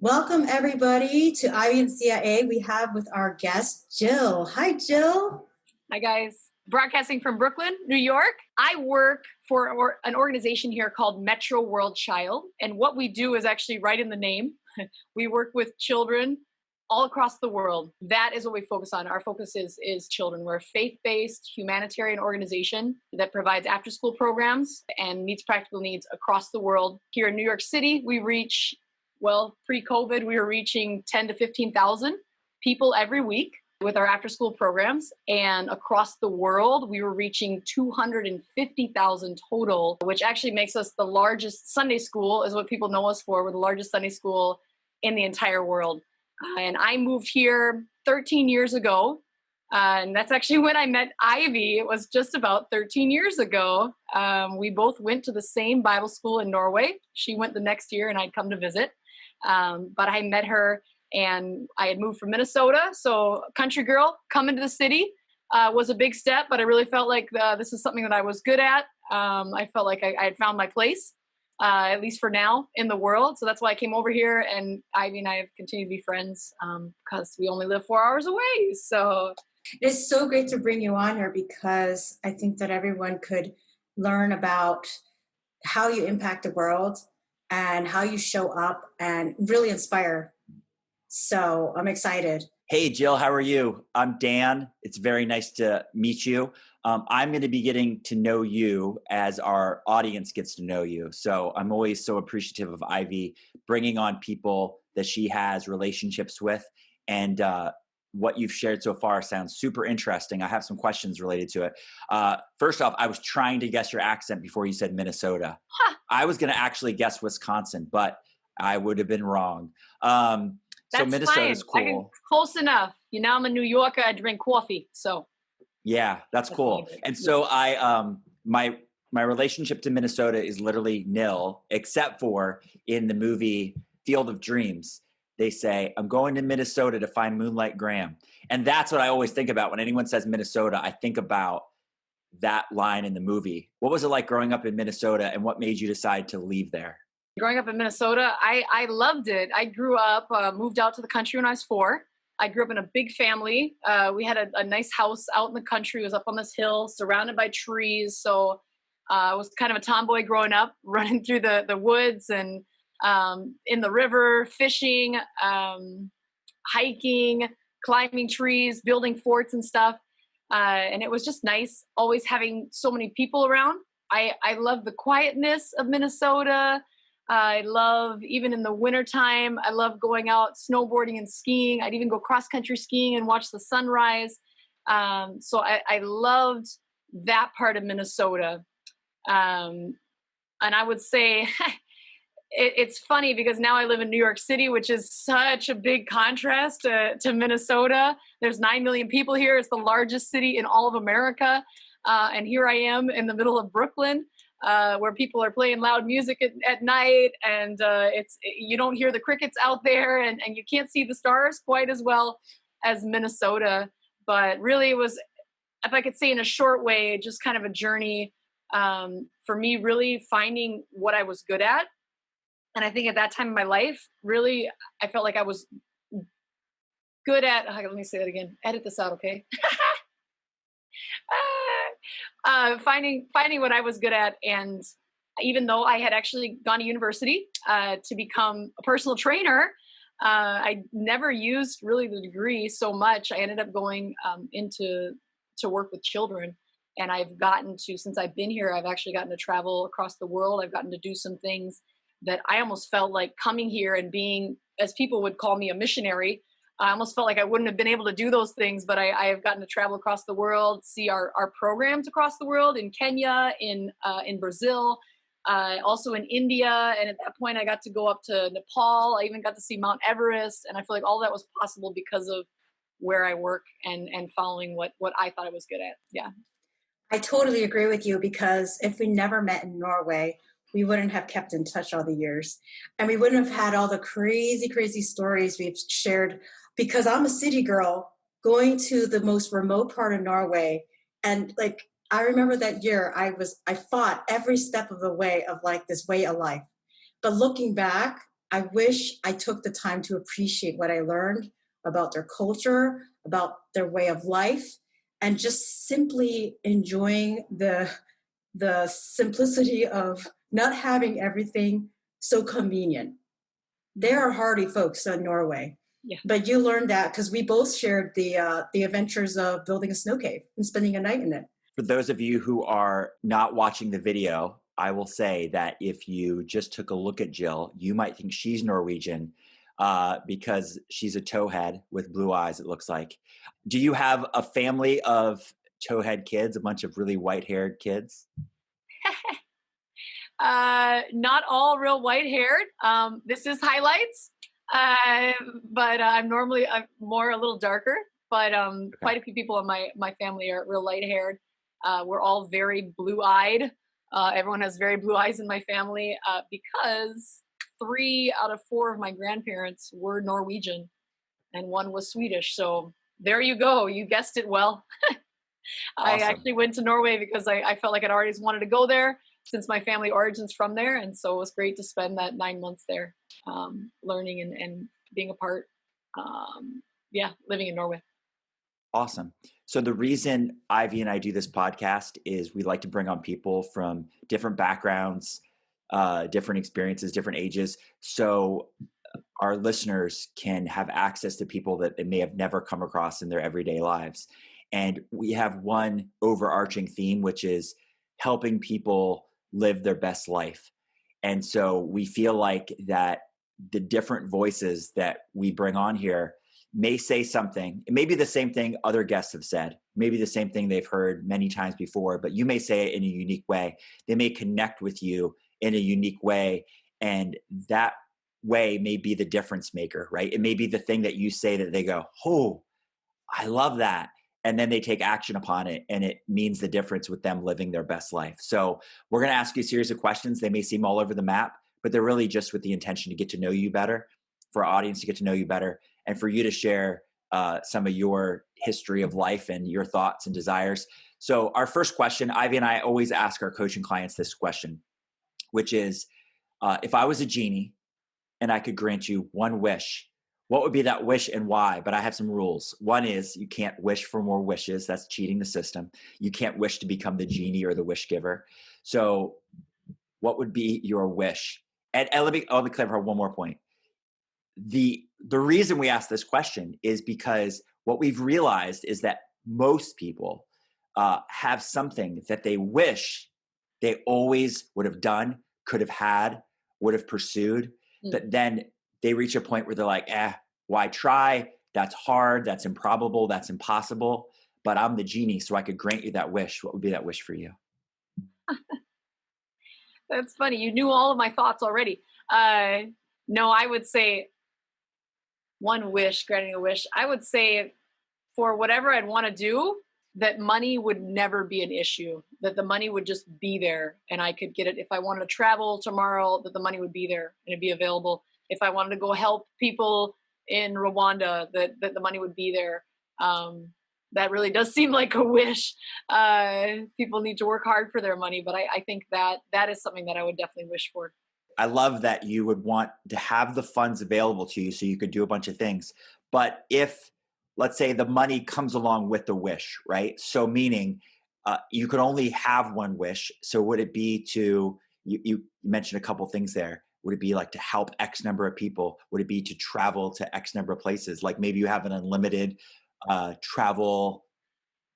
Welcome, everybody, to Ivy and CIA. We have with our guest, Jill. Hi, Jill. Hi, guys. Broadcasting from Brooklyn, New York. I work for an organization here called Metro World Child. And what we do is actually right in the name. We work with children all across the world. That is what we focus on. Our focus is children. We're a faith-based humanitarian organization that provides after-school programs and meets practical needs across the world. Here in New York City, we reach, pre-COVID, we were reaching 10 to 15,000 people every week with our after-school programs. And across the world, we were reaching 250,000 total, which actually makes us the largest Sunday school, is what people know us for. We're the largest Sunday school in the entire world. And I moved here 13 years ago. And that's actually when I met Ivy. It was just about 13 years ago. We both went to the same Bible school in Norway. She went the next year and I'd come to visit. But I met her and I had moved from Minnesota. So country girl coming to the city was a big step, but I really felt like this is something that I was good at. I felt like I had found my place. At least for now, in the world. So that's why I came over here, and Ivy and I have continued to be friends because we only live 4 hours away. So it's so great to bring you on here because I think that everyone could learn about how you impact the world and how you show up and really inspire. So I'm excited. Hey, Jill, how are you? I'm Dan. It's very nice to meet you. I'm going to be getting to know you as our audience gets to know you. So I'm always so appreciative of Ivy bringing on people that she has relationships with. And what you've shared so far sounds super interesting. I have some questions related to it. First off, I was trying to guess your accent before you said Minnesota. Huh. I was going to actually guess Wisconsin, but I would have been wrong. That's so Minnesota's fine. cool. Close enough. You know, I'm a New Yorker. I drink coffee. So yeah, that's cool. And so my relationship to Minnesota is literally nil, except for in the movie Field of Dreams. They say, I'm going to Minnesota to find Moonlight Graham. And that's what I always think about. When anyone says Minnesota, I think about that line in the movie. What was it like growing up in Minnesota, and what made you decide to leave there? Growing up in Minnesota, I loved it. I grew up, moved out to the country when I was 4. I grew up in a big family. We had a nice house out in the country. It was up on this hill, surrounded by trees. So I was kind of a tomboy growing up, running through the woods and in the river, fishing, hiking, climbing trees, building forts and stuff. And it was just nice always having so many people around. I love the quietness of Minnesota. I love, even in the wintertime, I love going out snowboarding and skiing. I'd even go cross-country skiing and watch the sunrise. So I loved that part of Minnesota. And I would say it's funny because now I live in New York City, which is such a big contrast to Minnesota. There's 9 million people here. It's the largest city in all of America. And here I am in the middle of Brooklyn. Where people are playing loud music at night, and you don't hear the crickets out there, and you can't see the stars quite as well as Minnesota. But really, it was, if I could say in a short way, just kind of a journey for me, really finding what I was good at. And I think at that time in my life, really, I felt like I was good at, let me say that again, edit this out, okay? Finding what I was good at. And even though I had actually gone to university to become a personal trainer, I never used really the degree so much. I ended up going into work with children. And I've gotten to, since I've been here, I've actually gotten to travel across the world. I've gotten to do some things that I almost felt like coming here and being, as people would call me, a missionary. I almost felt like I wouldn't have been able to do those things, but I have gotten to travel across the world, see our programs across the world, in Kenya, in Brazil, also in India. And at that point, I got to go up to Nepal. I even got to see Mount Everest. And I feel like all that was possible because of where I work and following what I thought I was good at. Yeah. I totally agree with you because if we never met in Norway, we wouldn't have kept in touch all the years. And we wouldn't have had all the crazy, crazy stories we've shared because I'm a city girl going to the most remote part of Norway. And like, I remember that year I fought every step of the way of like this way of life. But looking back, I wish I took the time to appreciate what I learned about their culture, about their way of life, and just simply enjoying the simplicity of not having everything so convenient. They are hardy folks in Norway. Yeah. But you learned that because we both shared the adventures of building a snow cave and spending a night in it. For those of you who are not watching the video, I will say that if you just took a look at Jill, you might think she's Norwegian because she's a towhead with blue eyes, it looks like. Do you have a family of towhead kids, a bunch of really white-haired kids? Not all real white haired. This is highlights, but I'm more a little darker. But quite a few people in my family are real light haired. We're all very blue eyed. Everyone has very blue eyes in my family because 3 out of 4 of my grandparents were Norwegian, and 1 was Swedish. So there you go. You guessed it well. I Awesome. actually went to Norway because I felt like I'd always wanted to go there since my family origins from there. And so it was great to spend that 9 months there, learning and being a part, living in Norway. Awesome. So the reason Ivy and I do this podcast is we like to bring on people from different backgrounds, different experiences, different ages. So our listeners can have access to people that they may have never come across in their everyday lives. And we have one overarching theme, which is helping people live their best life. And so we feel like that the different voices that we bring on here may say something. It may be the same thing other guests have said, maybe the same thing they've heard many times before, but you may say it in a unique way. They may connect with you in a unique way. And that way may be the difference maker, right? It may be the thing that you say that they go, oh, I love that. And then they take action upon it, and it means the difference with them living their best life. So we're going to ask you a series of questions. They may seem all over the map, but they're really just with the intention to get to know you better, for our audience to get to know you better, and for you to share some of your history of life and your thoughts and desires. So our first question, Ivy and I always ask our coaching clients this question, which is, if I was a genie and I could grant you one wish, what would be that wish and why? But I have some rules. One is you can't wish for more wishes. That's cheating the system. You can't wish to become the genie or the wish giver. So what would be your wish? And let me clarify one more point. The reason we ask this question is because what we've realized is that most people have something that they wish they always would have done, could have had, would have pursued, but then they reach a point where they're like, why try? That's hard. That's improbable. That's impossible. But I'm the genie, so I could grant you that wish. What would be that wish for you? That's funny. You knew all of my thoughts already. No, I would say one wish, granting a wish. I would say for whatever I'd want to do, that money would never be an issue, that the money would just be there and I could get it. If I wanted to travel tomorrow, that the money would be there and it'd be available. If I wanted to go help people in Rwanda, that the money would be there. That really does seem like a wish. People need to work hard for their money, but I think that is something that I would definitely wish for. I love that you would want to have the funds available to you so you could do a bunch of things. But if, let's say, the money comes along with the wish, right? So meaning you could only have one wish. So would it be to, you mentioned a couple things there. Would it be like to help X number of people? Would it be to travel to X number of places? Like maybe you have an unlimited travel,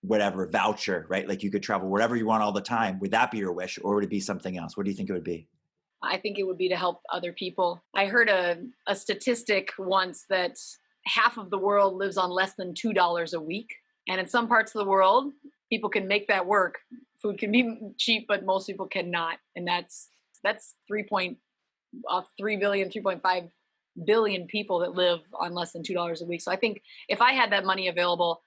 whatever, voucher, right? Like you could travel wherever you want all the time. Would that be your wish, or would it be something else? What do you think it would be? I think it would be to help other people. I heard a statistic once that half of the world lives on less than $2 a week. And in some parts of the world, people can make that work. Food can be cheap, but most people cannot. And that's 3.5 billion people that live on less than $2 a week. So I think if I had that money available,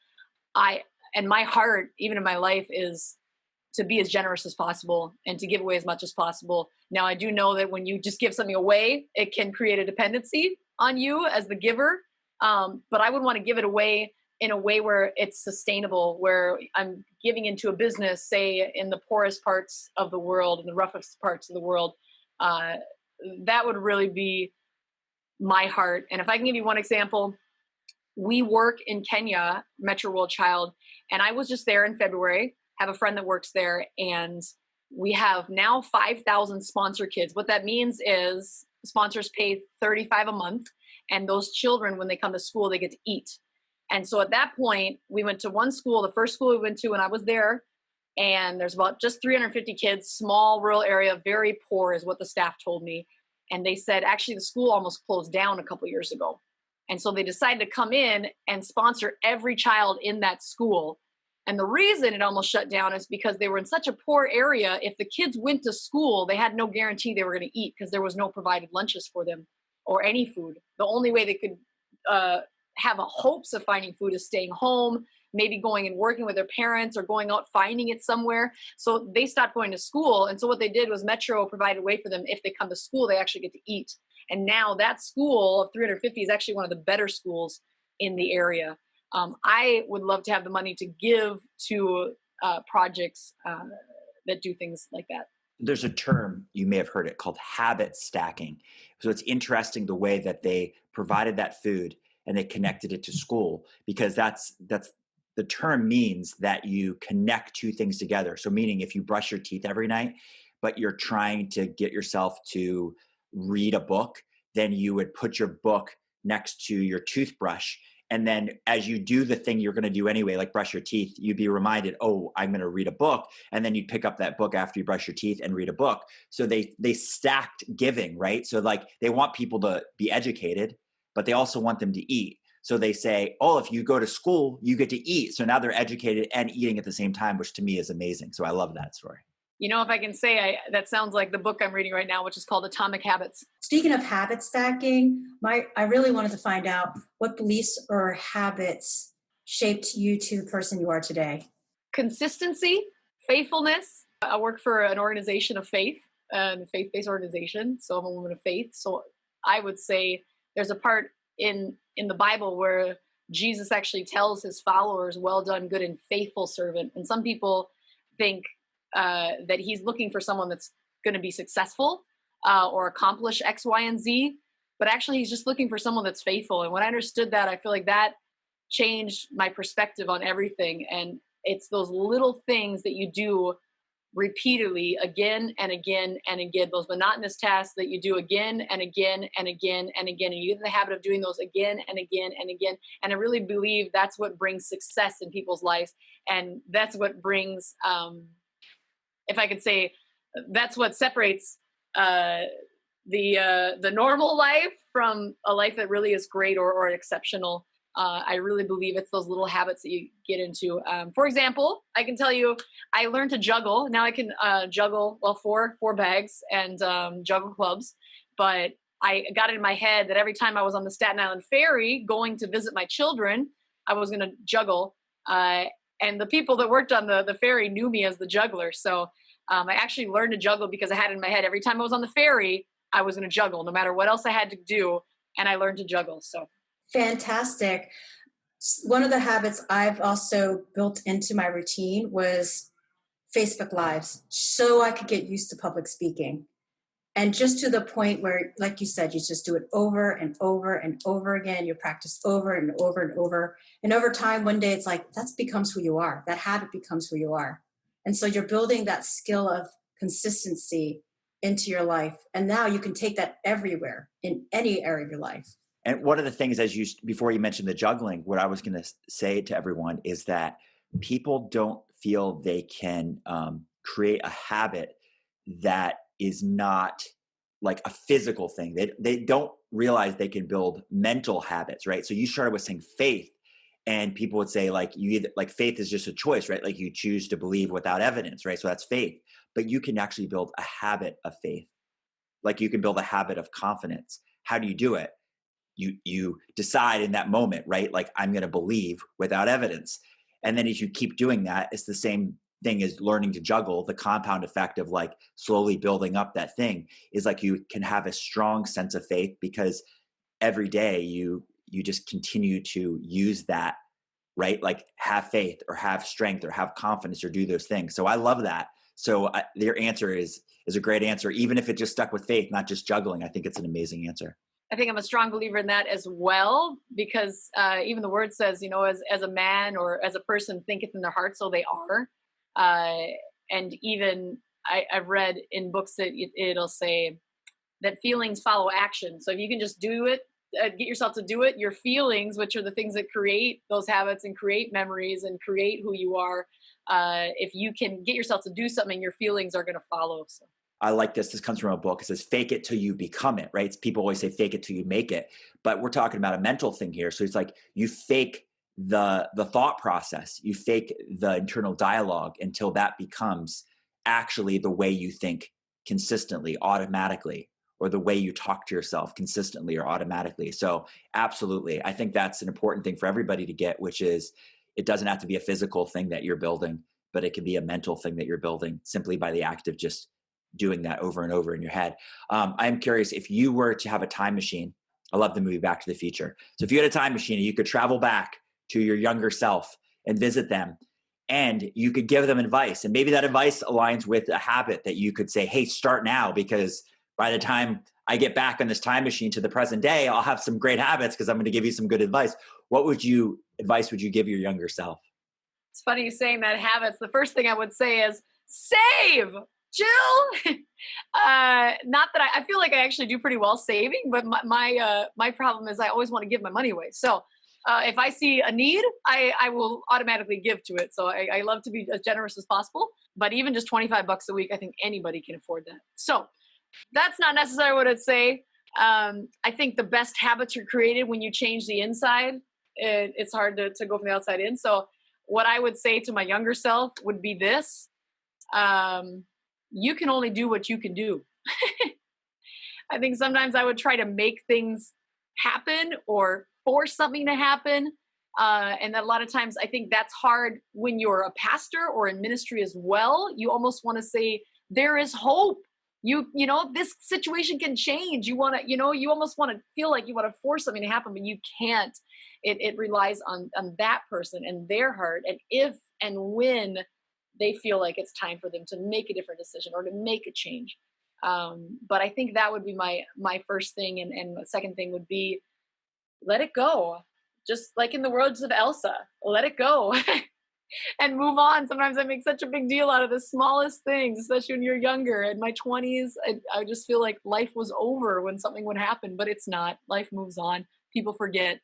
and my heart, even in my life, is to be as generous as possible and to give away as much as possible. Now, I do know that when you just give something away, it can create a dependency on you as the giver. But I would want to give it away in a way where it's sustainable, where I'm giving into a business, say in the poorest parts of the world, in the roughest parts of the world. That would really be my heart. And if I can give you one example, we work in Kenya, Metro World Child, and I was just there in February, have a friend that works there, and we have now 5,000 sponsor kids. What that means is sponsors pay $35 a month, and those children, when they come to school, they get to eat. And so at that point, we went to one school, the first school we went to when I was there, and there's about just 350 kids, small rural area, very poor is what the staff told me. And they said, actually, the school almost closed down a couple years ago. And so they decided to come in and sponsor every child in that school. And the reason it almost shut down is because they were in such a poor area. If the kids went to school, they had no guarantee they were going to eat because there was no provided lunches for them or any food. The only way they could have hopes of finding food is staying home, maybe going and working with their parents or going out finding it somewhere. So they stopped going to school. And so what they did was Metro provided a way for them. If they come to school, they actually get to eat. And now that school of 350 is actually one of the better schools in the area. I would love to have the money to give to projects that do things like that. There's a term, you may have heard it, called habit stacking. So it's interesting the way that they provided that food and they connected it to school, because that's the term means that you connect two things together. So meaning if you brush your teeth every night, but you're trying to get yourself to read a book, then you would put your book next to your toothbrush. And then as you do the thing you're going to do anyway, like brush your teeth, you'd be reminded, oh, I'm going to read a book. And then you'd pick up that book after you brush your teeth and read a book. So they stacked giving, right? So like they want people to be educated, but they also want them to eat. So they say, oh, if you go to school, you get to eat. So now they're educated and eating at the same time, which to me is amazing. So I love that story. You know, if I can say, that sounds like the book I'm reading right now, which is called Atomic Habits. Speaking of habit stacking, I really wanted to find out what beliefs or habits shaped you to the person you are today. Consistency, faithfulness. I work for an organization of faith, a faith-based organization. So I'm a woman of faith. So I would say there's a part in the Bible where Jesus actually tells his followers, well done, good and faithful servant. And some people think that he's looking for someone that's going to be successful or accomplish X, Y, and Z. But actually, he's just looking for someone that's faithful. And when I understood that, I feel like that changed my perspective on everything. And it's those little things that you do repeatedly again and again and again, those monotonous tasks that you do again and again and again and again. And you get in the habit of doing those again and again and again. And I really believe that's what brings success in people's lives. And that's what brings, if I could say, that's what separates the normal life from a life that really is great or exceptional. I really believe it's those little habits that you get into. For example, I can tell you, I learned to juggle. Now I can juggle, well, four bags and juggle clubs. But I got it in my head that every time I was on the Staten Island ferry going to visit my children, I was going to juggle. And the people that worked on the ferry knew me as the juggler. So I actually learned to juggle because I had it in my head. Every time I was on the ferry, I was going to juggle, no matter what else I had to do. And I learned to juggle. So fantastic. One of the habits I've also built into my routine was Facebook Lives, so I could get used to public speaking. And just to the point where, like you said, you just do it over and over and over again. You practice over and over and over. And over time, one day it's like, that becomes who you are. That habit becomes who you are. And so you're building that skill of consistency into your life. And now you can take that everywhere in any area of your life. And one of the things, before you mentioned the juggling, what I was going to say to everyone is that people don't feel they can create a habit that is not like a physical thing. They don't realize they can build mental habits, right? So you started with saying faith, and people would say like faith is just a choice, right? Like you choose to believe without evidence, right? So that's faith. But you can actually build a habit of faith. Like you can build a habit of confidence. How do you do it? You decide in that moment, right? Like I'm going to believe without evidence. And then as you keep doing that, it's the same thing as learning to juggle. The compound effect of like slowly building up that thing is like you can have a strong sense of faith because every day you just continue to use that, right? Like have faith or have strength or have confidence or do those things. So I love that. So their answer is a great answer, even if it just stuck with faith, not just juggling. I think it's an amazing answer. I think I'm a strong believer in that as well, because even the word says, as a man or as a person thinketh in their heart, so they are. And even I've read in books that it'll say that feelings follow action. So if you can just do it, get yourself to do it, your feelings, which are the things that create those habits and create memories and create who you are, if you can get yourself to do something, your feelings are going to follow. So. I like this. This comes from a book. It says, fake it till you become it, right? People always say fake it till you make it, but we're talking about a mental thing here. So it's like you fake the thought process, you fake the internal dialogue until that becomes actually the way you think consistently, automatically, or the way you talk to yourself consistently or automatically. So absolutely. I think that's an important thing for everybody to get, which is it doesn't have to be a physical thing that you're building, but it can be a mental thing that you're building simply by the act of just doing that over and over in your head. I'm curious, if you were to have a time machine, I love the movie Back to the Future. So if you had a time machine and you could travel back to your younger self and visit them, and you could give them advice, and maybe that advice aligns with a habit that you could say, hey, start now, because by the time I get back on this time machine to the present day, I'll have some great habits because I'm going to give you some good advice. What advice would you give your younger self? It's funny you saying that habits. The first thing I would say is save. Jill, not that I feel like I actually do pretty well saving, but my problem is I always want to give my money away. So if I see a need, I will automatically give to it. So I love to be as generous as possible, but even just $25 a week, I think anybody can afford that. So that's not necessarily what I'd say. I think the best habits are created when you change the inside. It's hard to go from the outside in. So what I would say to my younger self would be this. You can only do what you can do. I think sometimes I would try to make things happen or force something to happen. And that a lot of times I think that's hard when you're a pastor or in ministry as well. You almost want to say, there is hope. This situation can change. You almost want to feel like you want to force something to happen, but you can't. It relies on that person and their heart. And if and when they feel like it's time for them to make a different decision or to make a change. But I think that would be my first thing. And the second thing would be, let it go. Just like in the words of Elsa, let it go and move on. Sometimes I make such a big deal out of the smallest things, especially when you're younger. In my 20s, I just feel like life was over when something would happen, but it's not. Life moves on. People forget.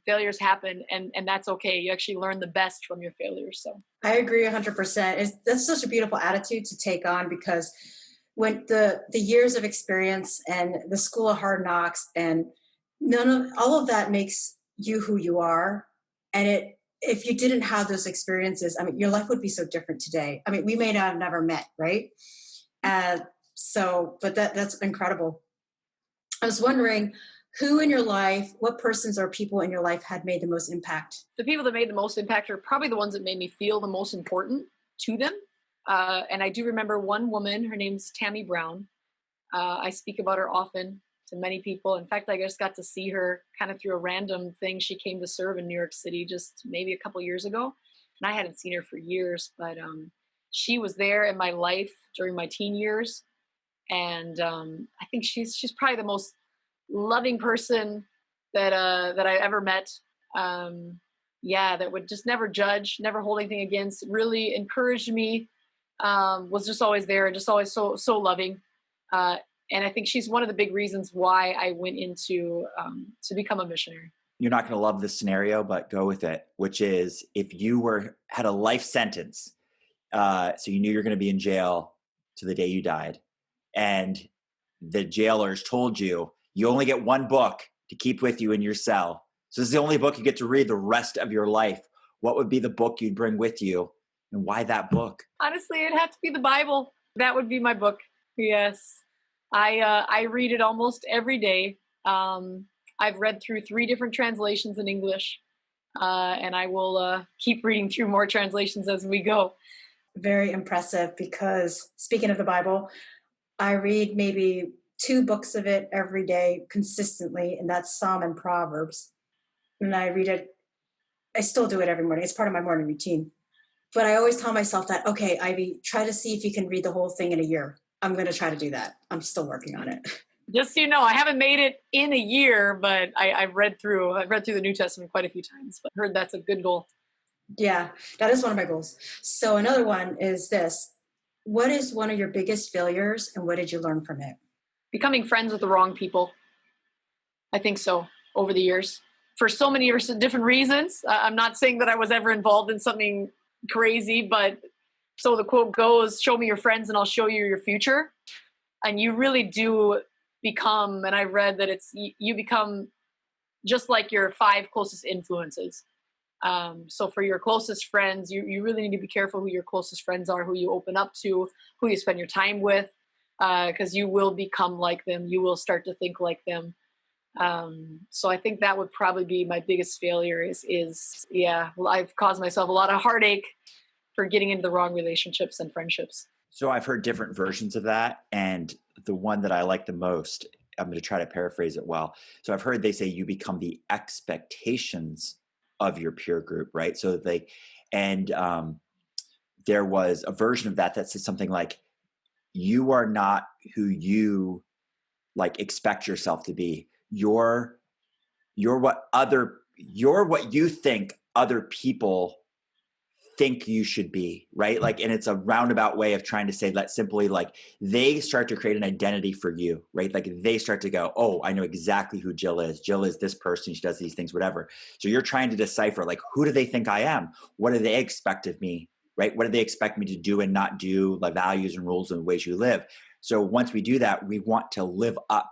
Failures happen, and that's okay. You actually learn the best from your failures. So I agree 100%. That's such a beautiful attitude to take on, because when the years of experience and the school of hard knocks and all of that makes you who you are. And if you didn't have those experiences, I mean, your life would be so different today. I mean, we may not have never met, right? But that's incredible. I was wondering, who in your life, what persons or people in your life had made the most impact? The people that made the most impact are probably the ones that made me feel the most important to them. And I do remember one woman, her name's Tammy Brown. I speak about her often to many people. In fact, I just got to see her kind of through a random thing. She came to serve in New York City just maybe a couple years ago. And I hadn't seen her for years, but she was there in my life during my teen years. And I think she's probably the most loving person that I ever met. That would just never judge, never hold anything against, really encouraged me, was just always there, just always so loving. And I think she's one of the big reasons why I went into to become a missionary. You're not going to love this scenario, but go with it, which is if you had a life sentence, so you knew you're going to be in jail to the day you died, and the jailers told you only get one book to keep with you in your cell. So this is the only book you get to read the rest of your life. What would be the book you'd bring with you, and why that book? Honestly, it'd have to be the Bible. That would be my book. Yes. I read it almost every day. I've read through 3 different translations in English, and I will keep reading through more translations as we go. Very impressive, because speaking of the Bible, I read maybe 2 books of it every day consistently, and that's Psalm and Proverbs. And I read it, I still do it every morning. It's part of my morning routine. But I always tell myself that, okay, Ivy, try to see if you can read the whole thing in a year. I'm going to try to do that. I'm still working on it. Just so you know, I haven't made it in a year, but I've read through the New Testament quite a few times, but heard that's a good goal. Yeah, that is one of my goals. So another one is this. What is one of your biggest failures and what did you learn from it? Becoming friends with the wrong people. I think so, over the years. For so many different reasons. I'm not saying that I was ever involved in something crazy, but so the quote goes, show me your friends and I'll show you your future. And you really do become, and I read that you become just like your 5 closest influences. So for your closest friends, you really need to be careful who your closest friends are, who you open up to, who you spend your time with, because you will become like them. You will start to think like them. So I think that would probably be my biggest failure well, I've caused myself a lot of heartache for getting into the wrong relationships and friendships. So I've heard different versions of that. And the one that I like the most, I'm going to try to paraphrase it well. So I've heard they say you become the expectations of your peer group, right? So there was a version of that said something like, you are not who you like expect yourself to be. You're what you think other people think you should be, right? Like, and it's a roundabout way of trying to say that simply, like, they start to create an identity for you, right? Like they start to go, oh, I know exactly who Jill is. Jill is this person. She does these things, whatever. So you're trying to decipher, like, who do they think I am? What do they expect of me, right? What do they expect me to do and not do, like values and rules and ways you live? So once we do that, we want to live up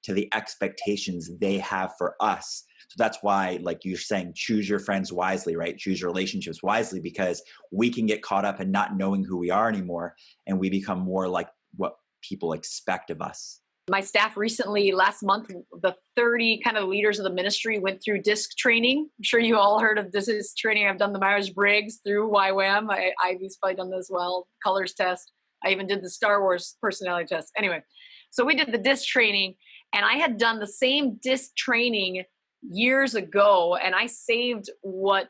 to the expectations they have for us. So that's why, like you're saying, choose your friends wisely, right? Choose your relationships wisely, because we can get caught up in not knowing who we are anymore, and we become more like what people expect of us. My staff recently, last month, the 30 kind of leaders of the ministry went through DISC training. I'm sure you all heard of DISC training. I've done the Myers-Briggs through YWAM. Ivy's probably done this as well, colors test. I even did the Star Wars personality test. Anyway, so we did the DISC training, and I had done the same DISC training years ago, and I saved what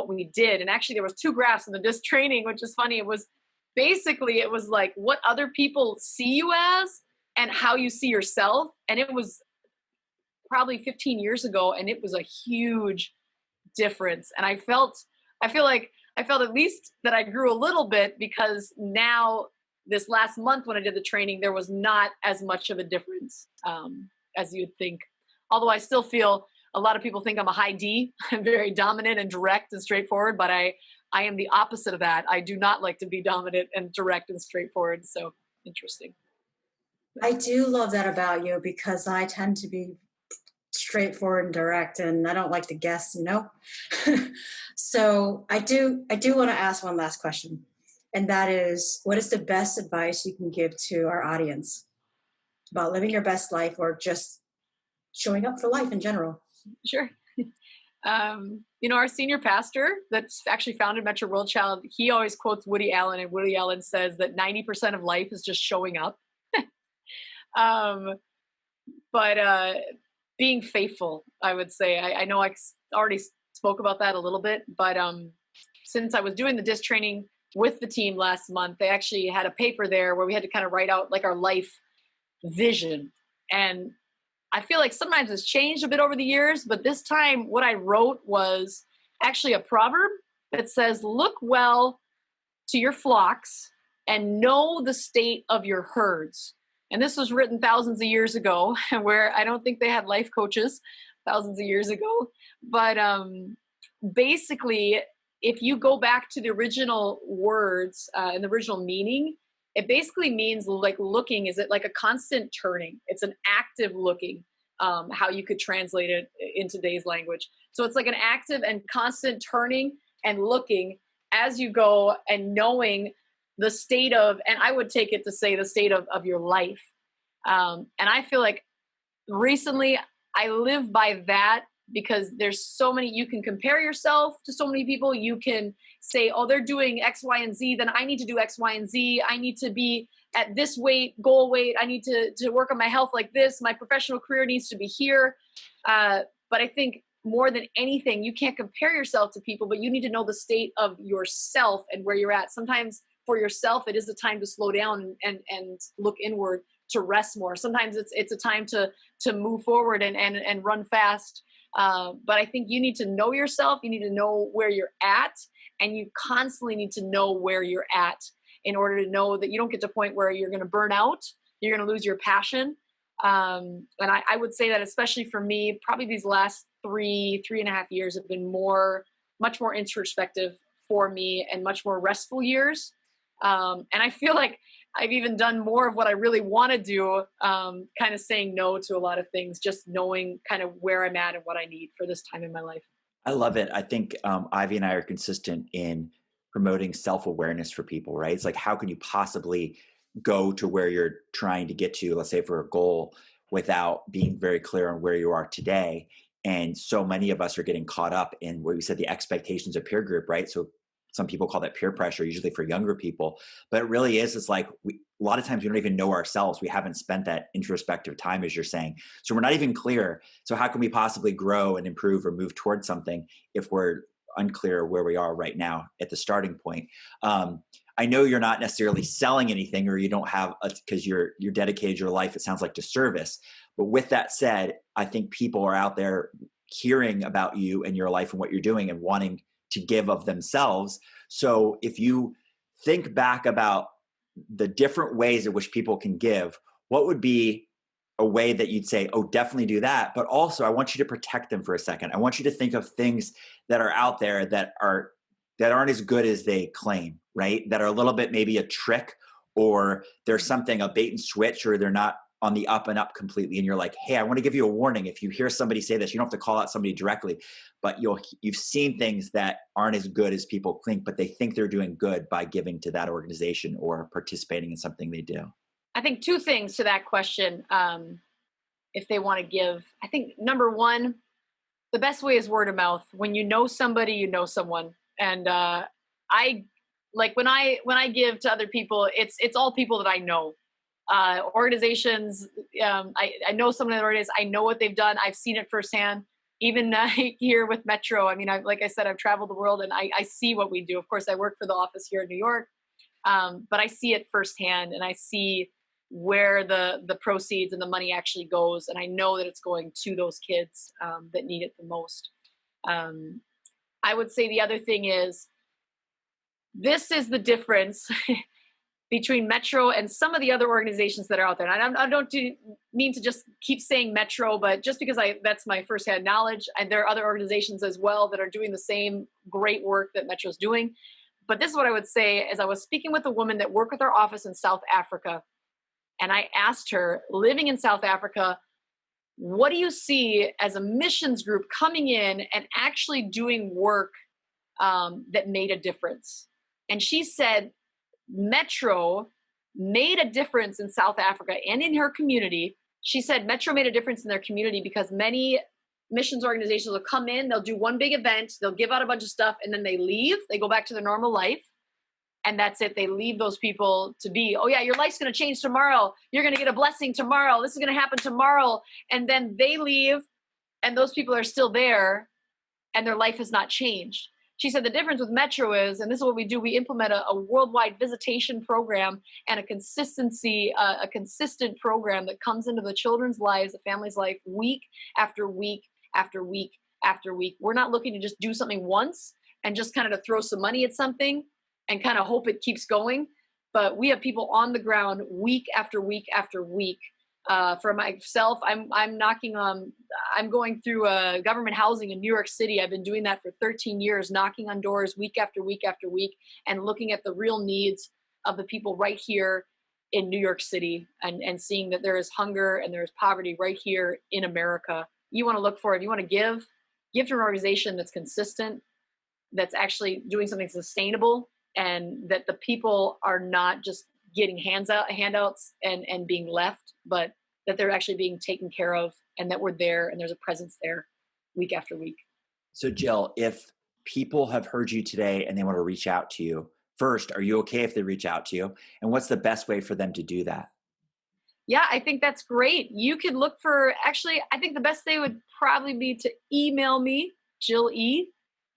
we did. And actually, there was 2 graphs in the DISC training, which is funny. It was like what other people see you as and how you see yourself. And it was probably 15 years ago, and it was a huge difference. And I feel like at least that I grew a little bit, because now this last month when I did the training, there was not as much of a difference as you'd think. Although I still feel a lot of people think I'm a high D. I'm very dominant and direct and straightforward, but I am the opposite of that. I do not like to be dominant and direct and straightforward. So interesting. I do love that about you because I tend to be straightforward and direct and I don't like to guess. So I do want to ask one last question. And that is, what is the best advice you can give to our audience about living your best life or just showing up for life in general? Sure. Our senior pastor that's actually founded Metro World Child, he always quotes Woody Allen, and Woody Allen says that 90% of life is just showing up. But being faithful, I would say. I know I already spoke about that a little bit, but since I was doing the DISC training with the team last month, they actually had a paper there where we had to kind of write out like our life vision. And I feel like sometimes it's changed a bit over the years, but this time what I wrote was actually a proverb that says, look well to your flocks and know the state of your herds. And this was written thousands of years ago, where I don't think they had life coaches thousands of years ago. But basically, if you go back to the original words and the original meaning, it basically means like looking. Is it like a constant turning? It's an active looking, how you could translate it in today's language. So it's like an active and constant turning and looking as you go and knowing the state of, and I would take it to say the state of your life. And I feel like recently I live by that, because there's so many, you can compare yourself to so many people. You can say, oh, they're doing X, Y, and Z, then I need to do X, Y, and Z. I need to be at this weight, goal weight. I need to work on my health like this. My professional career needs to be here. But I think more than anything, you can't compare yourself to people, but you need to know the state of yourself and where you're at. Sometimes for yourself, it is the time to slow down and look inward. to rest more. Sometimes it's a time to move forward and run fast. But I think you need to know yourself. You need to know where you're at, and you constantly need to know where you're at in order to know that you don't get to a point where you're going to burn out, you're going to lose your passion. And I would say that especially for me, probably these last 3.5 years have been much more introspective for me and much more restful years. And I feel like I've even done more of what I really want to do, kind of saying no to a lot of things, just knowing kind of where I'm at and what I need for this time in my life. I love it. I think Ivy and I are consistent in promoting self-awareness for people, right? It's like, how can you possibly go to where you're trying to get to, let's say for a goal, without being very clear on where you are today? And so many of us are getting caught up in what we said, the expectations of peer group, right? So some people call that peer pressure, usually for younger people, but it really is, it's like a lot of times we don't even know ourselves. We haven't spent that introspective time, as you're saying. So we're not even clear. So how can we possibly grow and improve or move towards something if we're unclear where we are right now at the starting point? I know you're not necessarily selling anything, or you don't have, because you're dedicated your life, it sounds like, to service. But with that said, I think people are out there hearing about you and your life and what you're doing and wanting to give of themselves. So if you think back about the different ways in which people can give, what would be a way that you'd say, oh, definitely do that? But also, I want you to protect them for a second. I want you to think of things that are out there that aren't as good as they claim, right? That are a little bit maybe a trick, or there's something, a bait and switch, or they're not on the up and up completely. And you're like, hey, I want to give you a warning. If you hear somebody say this, you don't have to call out somebody directly, but you've seen things that aren't as good as people think, but they think they're doing good by giving to that organization or participating in something they do. I think two things to that question. If they want to give, I think number one, the best way is word of mouth. When you know somebody, you know someone. And I like when I give to other people, it's all people that I know. Organizations, I know some of the organizations, I know what they've done. I've seen it firsthand. Even here with Metro, I mean, like I said, I've traveled the world and I see what we do. Of course, I work for the office here in New York, but I see it firsthand, and I see where the proceeds and the money actually goes, and I know that it's going to those kids that need it the most. I would say the other thing is, this is the difference between Metro and some of the other organizations that are out there. And I don't mean to just keep saying Metro, but just because that's my firsthand knowledge, and there are other organizations as well that are doing the same great work that Metro's doing. But this is what I would say, as I was speaking with a woman that worked with our office in South Africa, and I asked her, living in South Africa, what do you see as a missions group coming in and actually doing work that made a difference? And she said, Metro made a difference in South Africa and in her community. She said Metro made a difference in their community because many missions organizations will come in, they'll do one big event, they'll give out a bunch of stuff, and then they leave. They go back to their normal life. And that's it. They leave those people to be, oh yeah, your life's going to change tomorrow. You're going to get a blessing tomorrow. This is going to happen tomorrow. And then they leave, and those people are still there, and their life has not changed. She said the difference with Metro is, and this is what we do, we implement a worldwide visitation program and a consistent program that comes into the children's lives, the family's life, week after week after week after week. We're not looking to just do something once and just kind of to throw some money at something and kind of hope it keeps going. But we have people on the ground week after week after week. For myself, I'm going through government housing in New York City. I've been doing that for 13 years, knocking on doors week after week after week, and looking at the real needs of the people right here in New York City, and seeing that there is hunger and there is poverty right here in America. You want to look for it. If you want to give to an organization that's consistent, that's actually doing something sustainable, and that the people are not just getting handouts and being left, but that they're actually being taken care of, and that we're there and there's a presence there week after week. So Jill, if people have heard you today and they want to reach out to you, first, are you okay if they reach out to you? And what's the best way for them to do that? Yeah, I think that's great. You could look for, actually, I think the best thing would probably be to email me, Jill E,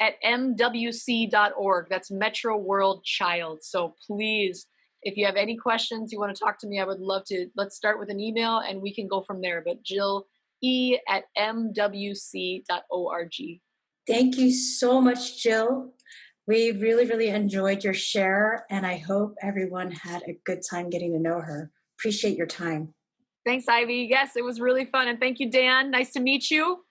at mwc.org. That's Metro World Child. So please If you have any questions, you want to talk to me, I would love to. Let's start with an email and we can go from there. But Jill E@mwc.org. Thank you so much, Jill. We really, really enjoyed your share, and I hope everyone had a good time getting to know her. Appreciate your time. Thanks, Ivy. Yes, it was really fun. And thank you, Dan. Nice to meet you.